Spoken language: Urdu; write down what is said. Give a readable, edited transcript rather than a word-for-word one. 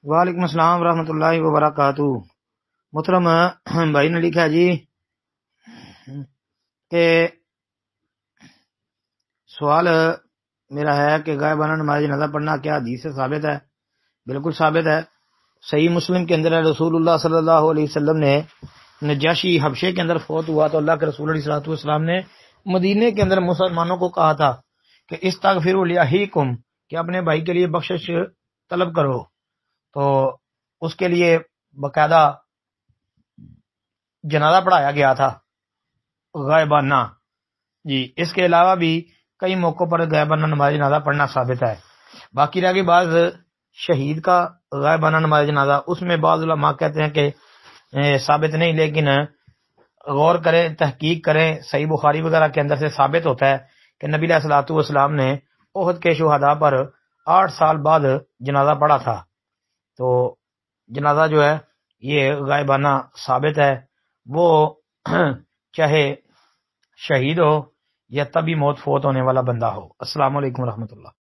وعلیکم السلام ورحمۃ اللہ وبرکاتہ۔ محترم بھائی نے لکھا جی کہ سوال میرا ہے کہ غائبانہ نماز جنازہ پڑھنا کیا حدیث سے ثابت ہے؟ بالکل ثابت ہے۔ صحیح مسلم کے اندر ہے، رسول اللہ صلی اللہ علیہ وسلم نے نجاشی حبشے کے اندر فوت ہوا تو اللہ کے رسول علیہ الصلوۃ والسلام نے مدینے کے اندر مسلمانوں کو کہا تھا کہ استغفروا لاخیکم، کہ اپنے بھائی کے لیے بخشش طلب کرو، تو اس کے لیے باقاعدہ جنازہ پڑھایا گیا تھا غائبانہ۔ جی اس کے علاوہ بھی کئی موقعوں پر غائبانہ نماز جنازہ پڑھنا ثابت ہے۔ باقی رہ گئی بعض شہید کا غائبانہ نماز جنازہ، اس میں بعض علماء کہتے ہیں کہ ثابت نہیں، لیکن غور کریں، تحقیق کریں، صحیح بخاری وغیرہ کے اندر سے ثابت ہوتا ہے کہ نبی علیہ الصلوۃ والسلام نے احد کے شہداء پر 8 سال بعد جنازہ پڑھا تھا۔ تو جنازہ جو ہے یہ غائبانہ ثابت ہے، وہ چاہے شہید ہو یا تبھی موت فوت ہونے والا بندہ ہو۔ السلام علیکم ورحمۃ اللہ۔